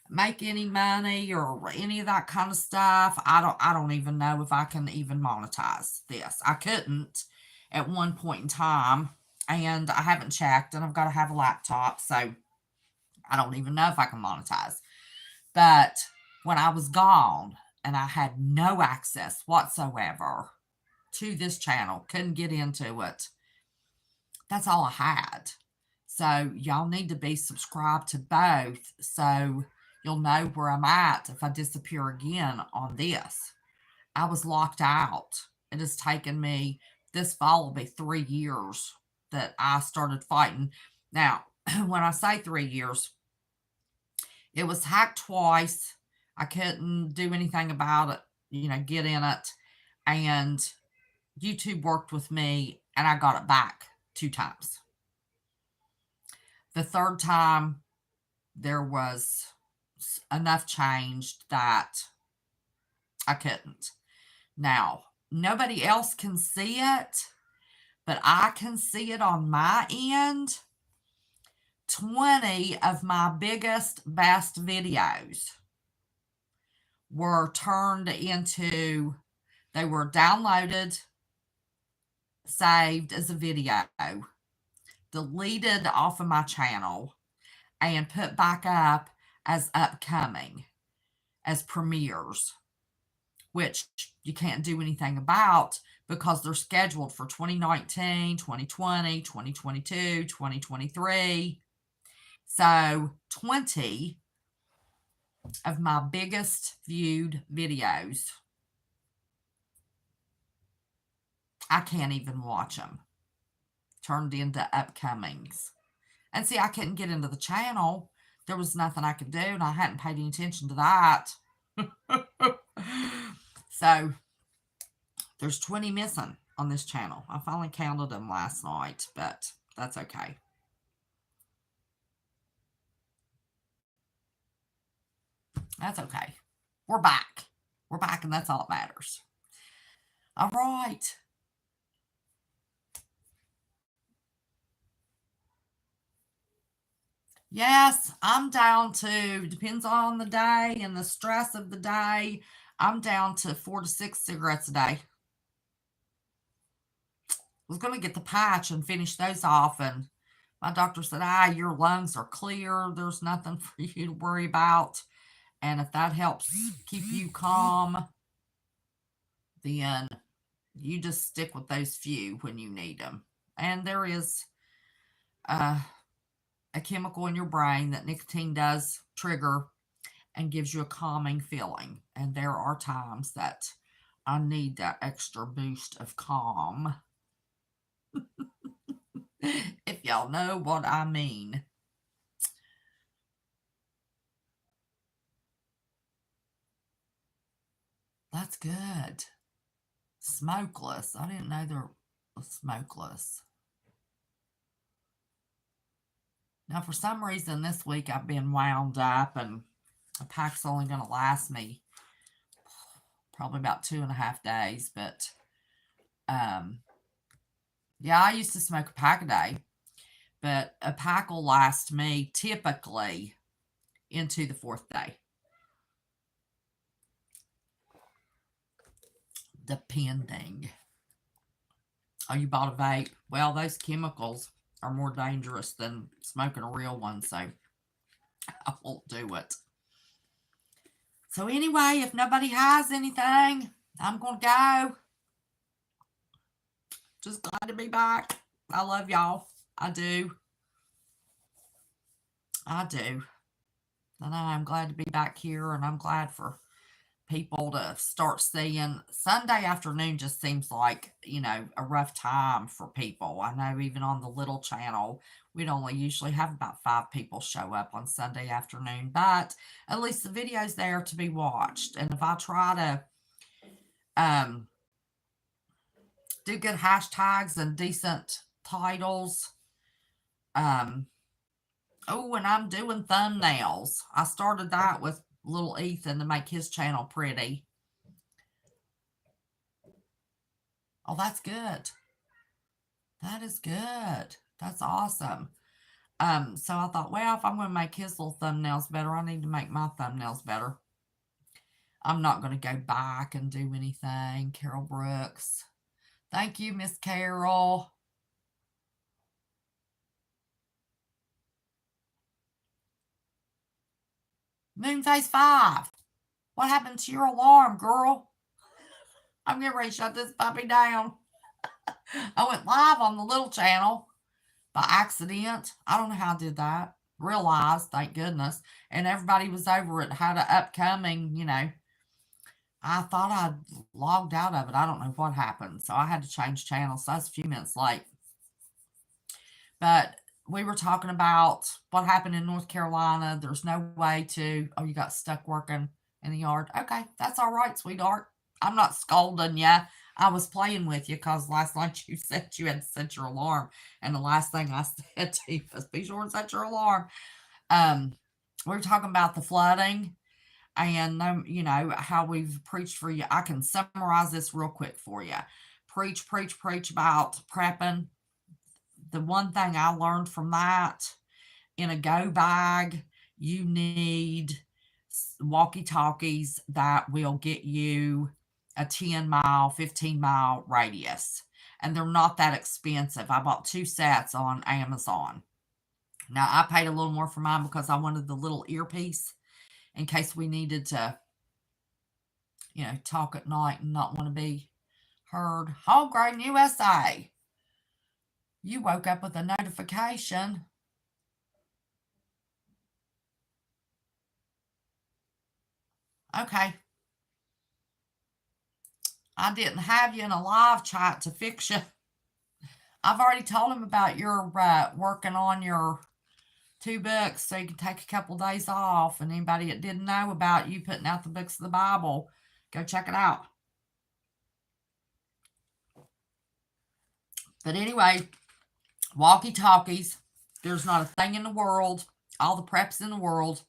S1: make any money or any of that kind of stuff. I don't even know if I can even monetize this. I couldn't at one point in time, and I haven't checked, and I've got to have a laptop, so I don't even know if I can monetize. But when I was gone and I had no access whatsoever to this channel, couldn't get into it, that's all I had. So y'all need to be subscribed to both, so you'll know where I'm at if I disappear again on this. I was locked out. It has taken me, this fall will be 3 years that I started fighting. Now, when I say 3 years, it was hacked twice. I couldn't do anything about it, get in it. And YouTube worked with me, and I got it back 2 times. The 3rd time, there was enough changed that I couldn't. Now, nobody else can see it, but I can see it on my end. 20 of my biggest, best videos were turned into, they were downloaded, saved as a video, deleted off of my channel, and put back up as upcoming, as premieres, which you can't do anything about because they're scheduled for 2019, 2020, 2022, 2023. So 20 of my biggest viewed videos, I can't even watch them, turned into upcomings. And see, I couldn't get into the channel. There was nothing I could do, and I hadn't paid any attention to that. So there's 20 missing on this channel. I finally counted them last night, but that's okay. That's okay. We're back. We're back, and that's all that matters. All right. Yes, I'm down to, depends on the day and the stress of the day, I'm down to 4 to 6 cigarettes a day. I was going to get the patch and finish those off, and my doctor said, your lungs are clear. There's nothing for you to worry about. And if that helps keep you calm, then you just stick with those few when you need them. And there is a chemical in your brain that nicotine does trigger and gives you a calming feeling. And there are times that I need that extra boost of calm. If y'all know what I mean. That's good. Smokeless. I didn't know there was smokeless. Now, for some reason, this week I've been wound up, and a pack's only going to last me probably about 2.5 days. But, yeah, I used to smoke a pack a day, but a pack will last me typically into the 4th day. Depending. Oh, you bought a vape? Well, those chemicals are more dangerous than smoking a real one, so I won't do it. So anyway, if nobody has anything, I'm going to go. Just glad to be back. I love y'all. I do. I do. And I'm glad to be back here, and I'm glad for people to start seeing. Sunday afternoon just seems like, a rough time for people. I know even on the little channel, we'd only usually have about 5 people show up on Sunday afternoon, but at least the video's there to be watched. And if I try to do good hashtags and decent titles, oh, and I'm doing thumbnails. I started that with little Ethan to make his channel pretty. Oh, that's good. That is good. That's awesome. So I thought, well, if I'm going to make his little thumbnails better, I need to make my thumbnails better. I'm not going to go back and do anything. Carol Brooks. Thank you, Miss Carol. Moonface 5. What happened to your alarm, girl? I'm getting ready to shut this puppy down. I went live on the little channel by accident. I don't know how I did that. Realized, thank goodness. And everybody was over it, had an upcoming, I thought I'd logged out of it. I don't know what happened. So I had to change channels. So I was a few minutes late. But we were talking about what happened in North Carolina. There's no way to, oh, you got stuck working in the yard. Okay, that's all right, sweetheart. I'm not scolding you. I was playing with you because last night you said you had to set your alarm. And the last thing I said to you was, be sure and set your alarm. We were talking about the flooding and, how we've preached for you. I can summarize this real quick for you. Preach about prepping. The one thing I learned from that, in a go bag, you need walkie-talkies that will get you a 10-mile, 15-mile radius. And they're not that expensive. I bought 2 sets on Amazon. Now, I paid a little more for mine because I wanted the little earpiece in case we needed to, talk at night and not want to be heard. Whole Grain USA. You woke up with a notification. Okay. I didn't have you in a live chat to fix you. I've already told him about your working on your 2 books so you can take a couple days off. And anybody that didn't know about you putting out the books of the Bible, go check it out. But anyway, walkie-talkies. There's not a thing in the world, all the preps in the world,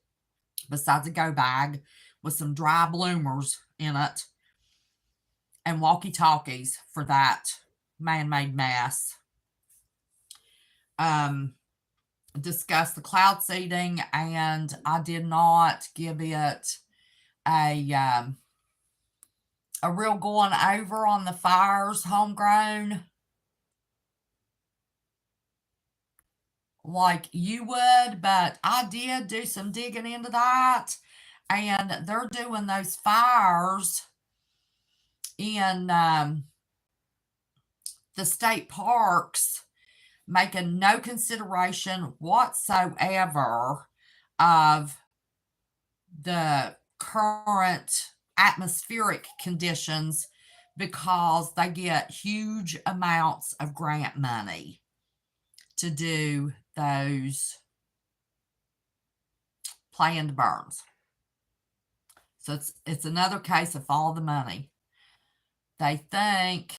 S1: besides a go bag with some dry bloomers in it and walkie-talkies for that man-made mess. Discuss the cloud seeding, and I did not give it a real going over on the fires, homegrown, like you would, but I did do some digging into that, and they're doing those fires in the state parks, making no consideration whatsoever of the current atmospheric conditions because they get huge amounts of grant money to do those planned burns. So it's another case of follow the money. They think,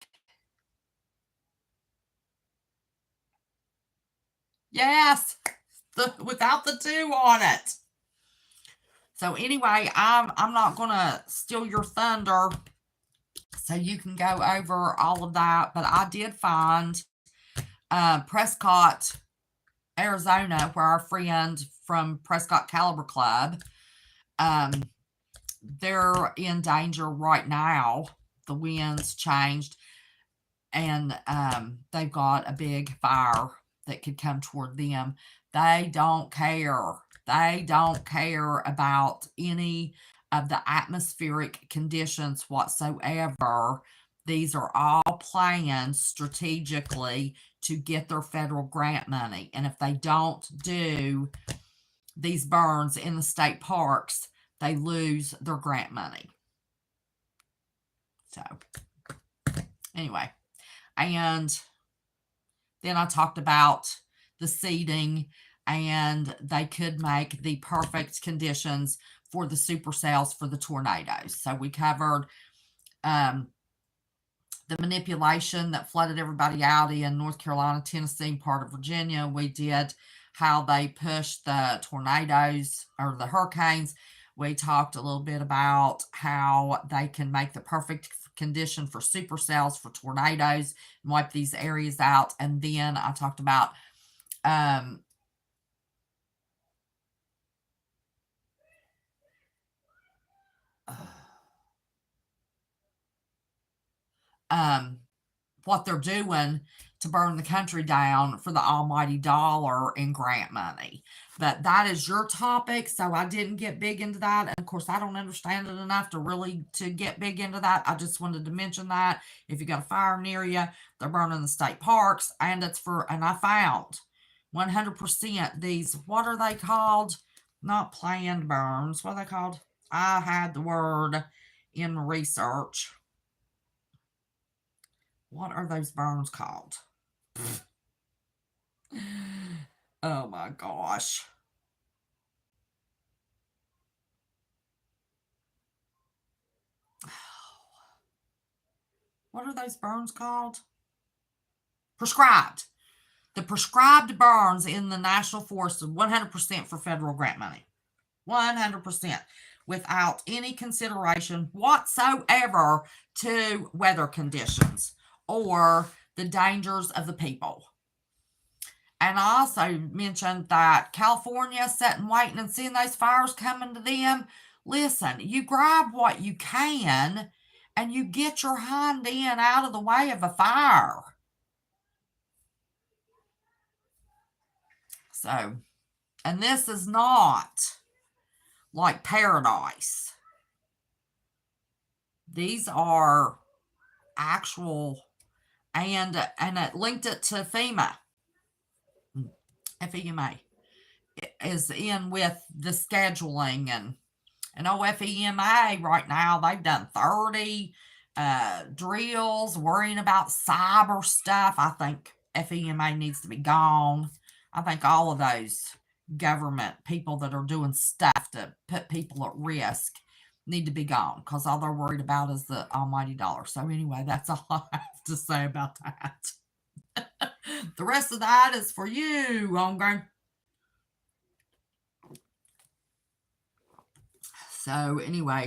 S1: yes, without the 2 on it. So anyway, I'm not gonna steal your thunder, so you can go over all of that. But I did find Prescott, Arizona, where our friend from Prescott Caliber Club, they're in danger right now. The wind's changed, and they've got a big fire that could come toward them. They don't care. They don't care about any of the atmospheric conditions whatsoever. These are all planned strategically to get their federal grant money. And if they don't do these burns in the state parks, they lose their grant money. So, anyway. And then I talked about the seeding, and they could make the perfect conditions for the supercells for the tornadoes. So we covered the manipulation that flooded everybody out in North Carolina, Tennessee, part of Virginia. We did how they pushed the tornadoes or the hurricanes. We talked a little bit about how they can make the perfect condition for supercells for tornadoes and wipe these areas out. And then I talked about what they're doing to burn the country down for the almighty dollar in grant money. But that is your topic, so I didn't get big into that. And of course, I don't understand it enough to get big into that. I just wanted to mention that if you got a fire near you, they're burning the state parks, and and I found 100% these, what are they called? Not planned burns. What are they called? I had the word in research. What are those burns called? Oh my gosh. What are those burns called? Prescribed. The prescribed burns in the national forest is 100% for federal grant money. 100%. Without any consideration whatsoever to weather conditions or the dangers of the people. And I also mentioned that California sitting waiting and seeing those fires coming to them. Listen, you grab what you can and you get your hind end out of the way of a fire. So, And this is not like paradise. These are actual, and it linked it to FEMA. FEMA is in with the scheduling, and FEMA right now, they've done 30 drills worrying about cyber stuff. I think FEMA needs to be gone. I think all of those government people that are doing stuff to put people at risk need to be gone, because all they're worried about is the almighty dollar. So anyway, that's all I have to say about that. The rest of that is for you, Holmgren. So anyway,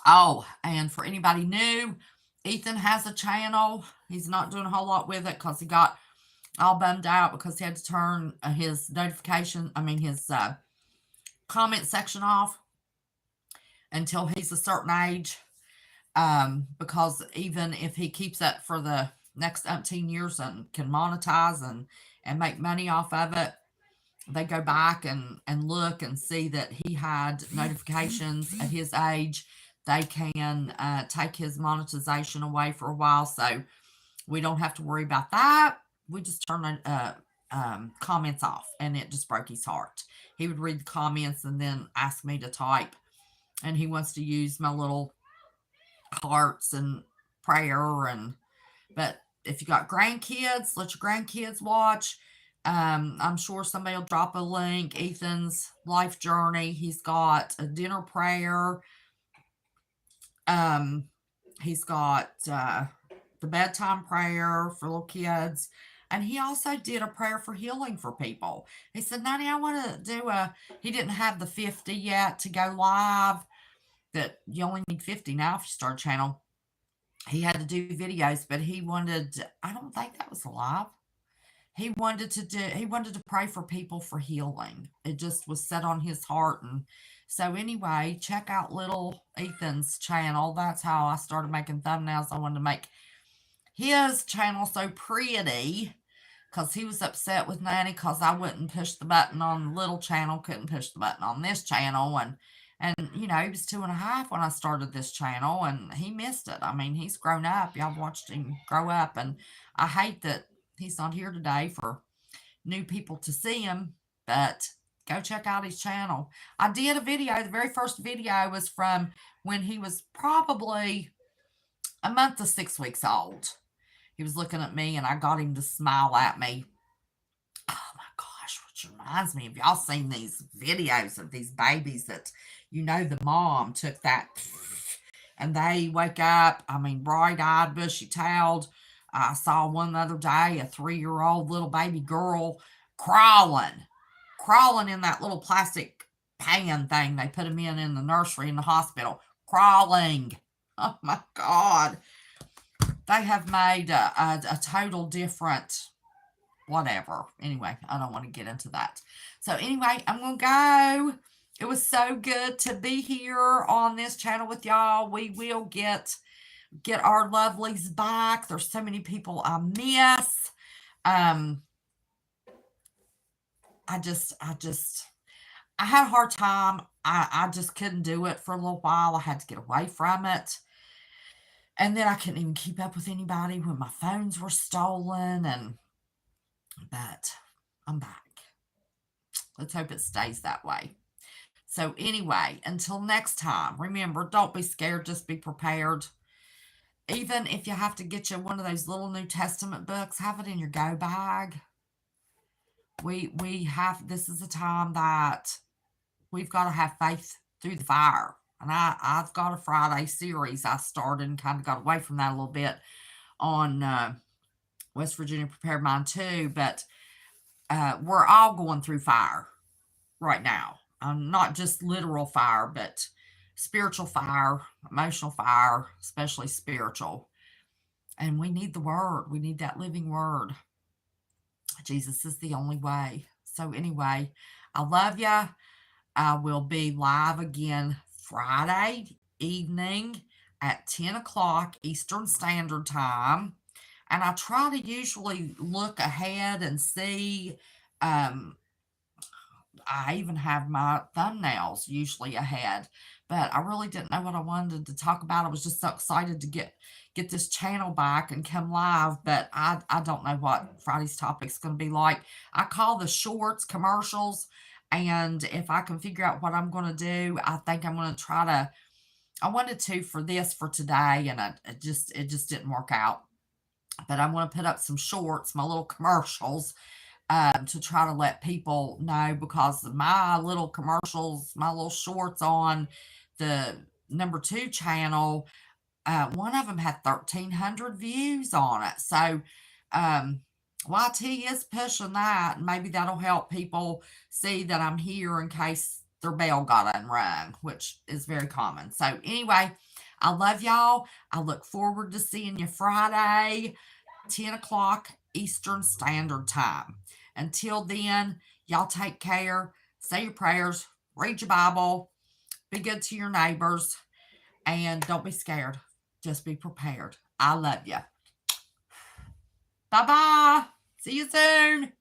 S1: oh, and for anybody new, Ethan has a channel. He's not doing a whole lot with it because he got all bummed out because he had to turn his his comment section off until he's a certain age. Because even if he keeps that for the next umpteen years and can monetize and make money off of it, they go back and look and see that he had notifications at his age. They can take his monetization away for a while, so we don't have to worry about that. We just turn comments off, and it just broke his heart. He would read the comments and then ask me to type, and he wants to use my little hearts and prayer. But if you got grandkids, let your grandkids watch. I'm sure somebody will drop a link. Ethan's life journey. He's got a dinner prayer. He's got the bedtime prayer for little kids. And he also did a prayer for healing for people. He said, Nanny, I want to do he didn't have the 50 yet to go live. That you only need 50 now if you start a channel. He had to do videos, but he wanted, I don't think that was live. He wanted to pray for people for healing. It just was set on his heart. And so anyway, check out little Ethan's channel. That's how I started making thumbnails. I wanted to make his channel so pretty, because he was upset with Nanny because I wouldn't push the button on the little channel, couldn't push the button on this channel. And he was 2.5 when I started this channel, and he missed it. I mean, he's grown up. Y'all watched him grow up, and I hate that he's not here today for new people to see him, but go check out his channel. I did a video. The very first video was from when he was probably a month to 6 weeks old. He was looking at me, and I got him to smile at me. Oh my gosh, which reminds me, have y'all seen these videos of these babies that, the mom took that and they wake up, bright-eyed, bushy-tailed. I saw one the other day, a 3-year-old little baby girl crawling in that little plastic pan thing they put him in the nursery in the hospital. Crawling. Oh my God. They have made a total different whatever. Anyway, I don't want to get into that. So anyway, I'm going to go. It was so good to be here on this channel with y'all. We will get our lovelies back. There's so many people I miss. I had a hard time. I just couldn't do it for a little while. I had to get away from it. And then I couldn't even keep up with anybody when my phones were stolen. But I'm back. Let's hope it stays that way. So anyway, until next time, remember, don't be scared, just be prepared. Even if you have to get you one of those little New Testament books, have it in your go bag. This is a time that we've got to have faith through the fire. And I've got a Friday series I started and kind of got away from that a little bit on West Virginia Prepared Mind too. But we're all going through fire right now. Not just literal fire, but spiritual fire, emotional fire, especially spiritual. And we need the word. We need that living word. Jesus is the only way. So anyway, I love you. I will be live again Friday evening at 10 o'clock Eastern Standard Time. And I try to usually look ahead and see I even have my thumbnails usually ahead, but I really didn't know what I wanted to talk about. I was just so excited to get this channel back and come live, but I don't know what Friday's topic's going to be like. I call the shorts commercials, and if I can figure out what I'm going to do, I think I'm going to try to. I wanted to for this for today, and it just didn't work out. But I'm going to put up some shorts, my little commercials, to try to let people know, because my little commercials, my little shorts on the #2 channel, one of them had 1,300 views on it. So YT is pushing that, and maybe that'll help people see that I'm here in case their bell got unrung, which is very common. So anyway, I love y'all. I look forward to seeing you Friday, 10 o'clock Eastern Standard Time. Until then, y'all take care, say your prayers, read your Bible, be good to your neighbors, and don't be scared. Just be prepared. I love you. Bye-bye. See you soon.